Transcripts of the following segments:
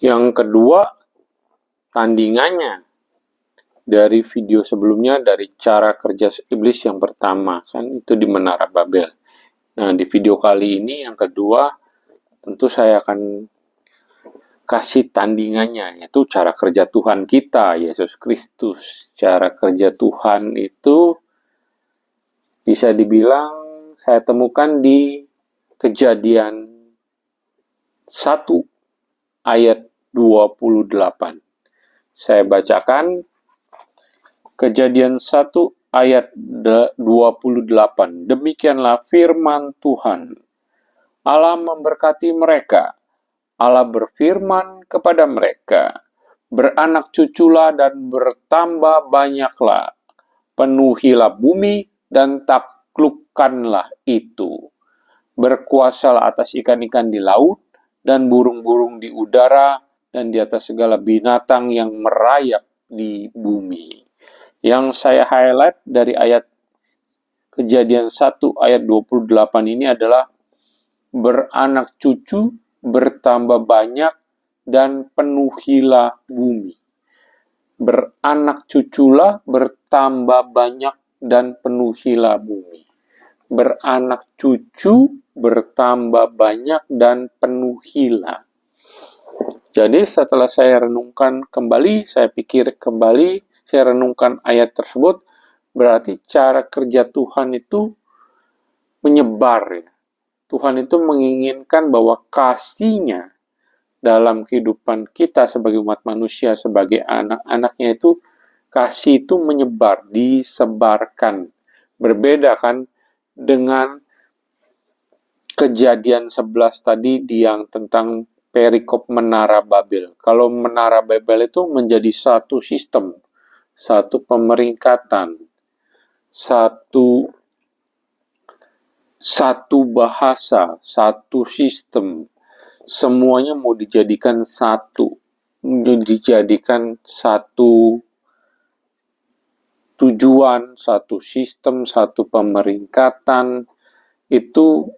Yang kedua, tandingannya dari video sebelumnya, dari cara kerja iblis yang pertama, kan itu di Menara Babel. Nah, di video kali ini yang kedua, tentu saya akan kasih tandingannya, yaitu cara kerja Tuhan kita, Yesus Kristus. Cara kerja Tuhan itu bisa dibilang saya temukan di Kejadian 1 ayat 28. Saya bacakan Kejadian 1 ayat 28. Demikianlah firman Tuhan. Allah memberkati mereka. Allah berfirman kepada mereka, beranak cuculah dan bertambah banyaklah. Penuhilah bumi dan taklukkanlah itu. Berkuasalah atas ikan-ikan di laut dan burung-burung di udara dan di atas segala binatang yang merayap di bumi. Yang saya highlight dari ayat Kejadian 1 ayat 28 ini adalah beranak cucu, bertambah banyak, dan penuhilah bumi. Beranak cuculah, bertambah banyak, dan penuhilah bumi. Beranak cucu, bertambah banyak, dan penuhilah. Jadi setelah saya renungkan kembali, saya pikir kembali, saya renungkan ayat tersebut, berarti cara kerja Tuhan itu menyebar. Ya. Tuhan itu menginginkan bahwa kasih-Nya dalam kehidupan kita sebagai umat manusia, sebagai anak-anaknya itu, kasih itu menyebar, disebarkan. Berbeda kan dengan Kejadian 11 tadi yang tentang perikop Menara Babel. Kalau Menara Babel itu menjadi satu sistem, satu pemeringkatan, satu bahasa, satu sistem. Semuanya mau dijadikan satu, dijadikan satu tujuan, satu sistem, satu pemeringkatan. Itu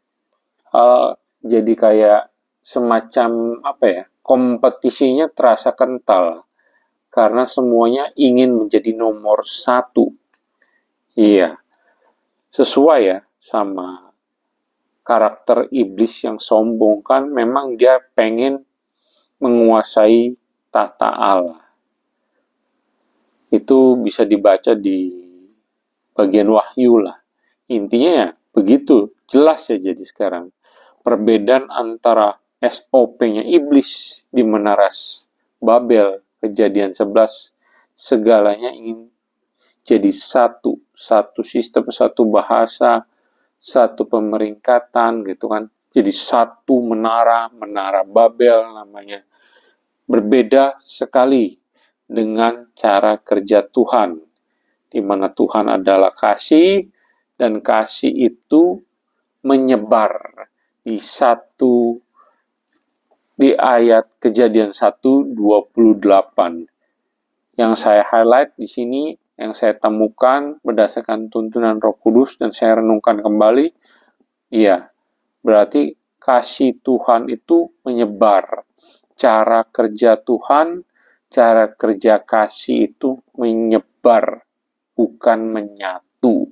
jadi kayak semacam kompetisinya terasa kental karena semuanya ingin menjadi nomor satu. Iya, sesuai ya sama karakter iblis yang sombong, kan memang dia pengen menguasai tata Allah. Itu bisa dibaca di bagian Wahyu lah. Intinya ya begitu, jelas ya. Jadi sekarang perbedaan antara SOP-nya iblis di Menara Babel, Kejadian 11, segalanya ingin jadi satu sistem, satu bahasa, satu pemeringkatan gitu kan. Jadi satu menara Babel namanya. Berbeda sekali dengan cara kerja Tuhan, di mana Tuhan adalah kasih, dan kasih itu menyebar di ayat Kejadian 1:28. Yang saya highlight di sini, yang saya temukan berdasarkan tuntunan Roh Kudus dan saya renungkan kembali, iya, berarti kasih Tuhan itu menyebar. Cara kerja Tuhan, cara kerja kasih itu menyebar, bukan menyatu.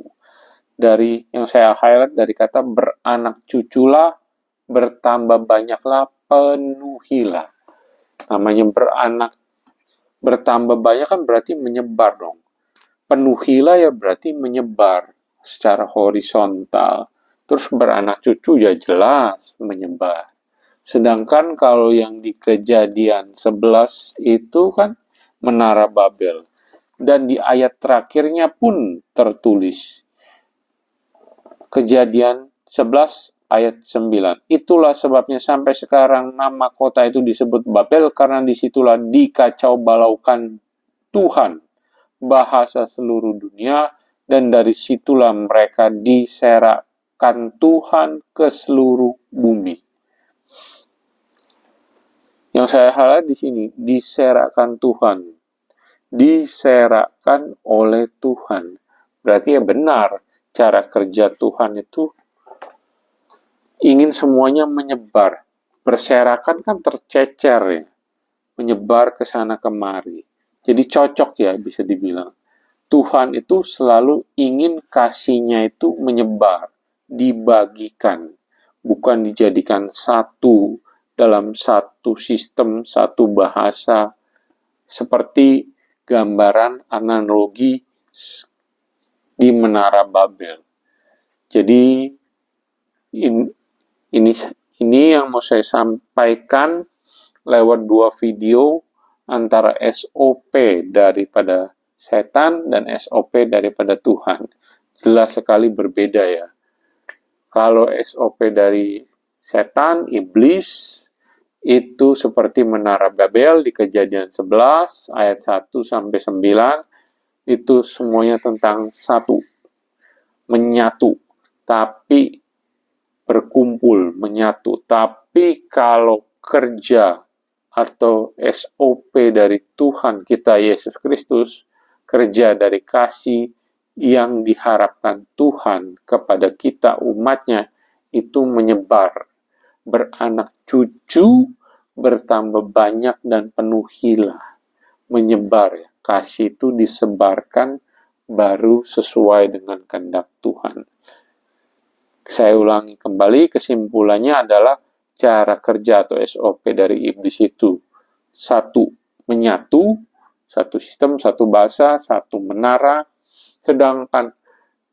Dari yang saya highlight dari kata beranak cuculah, bertambah banyaklah, penuhilah. Namanya bertambah banyak kan berarti menyebar dong. Penuhilah ya berarti menyebar secara horizontal. Terus beranak cucu ya jelas menyebar. Sedangkan kalau yang di Kejadian 11 itu kan Menara Babel. Dan di ayat terakhirnya pun tertulis. Kejadian 11 ayat 9. Itulah sebabnya sampai sekarang nama kota itu disebut Babel, karena disitulah dikacau balaukan Tuhan, bahasa seluruh dunia, dan dari situlah mereka diserakkan Tuhan ke seluruh bumi. Yang saya highlight di sini, diserakkan Tuhan, diserakkan oleh Tuhan. Berarti ya benar, cara kerja Tuhan itu ingin semuanya menyebar. Berserakan kan tercecer ya. menyebar ke sana kemari. Jadi cocok ya bisa dibilang. Tuhan itu selalu ingin kasih-Nya itu menyebar, dibagikan, bukan dijadikan satu dalam satu sistem, satu bahasa, seperti gambaran analogi di Menara Babel. Jadi ini yang mau saya sampaikan lewat 2 video antara SOP daripada setan dan SOP daripada Tuhan. Jelas sekali berbeda ya. Kalau SOP dari setan, iblis, itu seperti Menara Babel di Kejadian 11 ayat 1 sampai 9, itu semuanya tentang satu, menyatu, tapi berkumpul, menyatu. Tapi kalau kerja atau SOP dari Tuhan kita Yesus Kristus, kerja dari kasih yang diharapkan Tuhan kepada kita umatnya, itu menyebar, beranak cucu, bertambah banyak dan penuhilah. Menyebar, ya. Kasih itu disebarkan baru sesuai dengan kehendak Tuhan. Saya ulangi kembali, kesimpulannya adalah cara kerja atau SOP dari iblis itu satu, menyatu, satu sistem, satu bahasa, satu menara. Sedangkan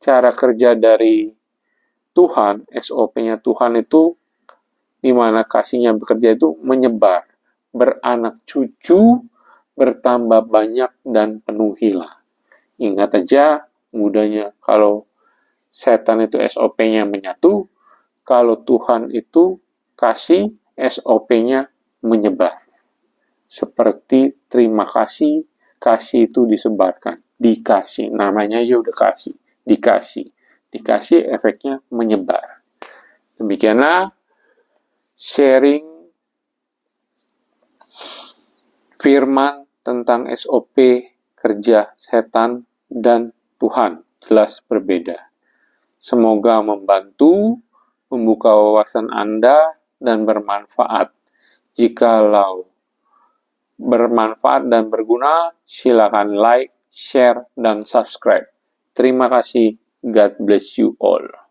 cara kerja dari Tuhan, SOP-nya Tuhan itu di mana kasih-Nya bekerja itu menyebar, beranak cucu, bertambah banyak dan penuhilah. Ingat aja mudahnya, kalau setan itu SOP-nya menyatu, kalau Tuhan itu kasih, SOP-nya menyebar. Seperti terima kasih, kasih itu disebarkan, dikasih, namanya aja udah kasih, dikasih efeknya menyebar. Demikianlah sharing firman tentang SOP kerja setan dan Tuhan, jelas berbeda. Semoga membantu, membuka wawasan Anda, dan bermanfaat. Jikalau bermanfaat dan berguna, silakan like, share, dan subscribe. Terima kasih. God bless you all.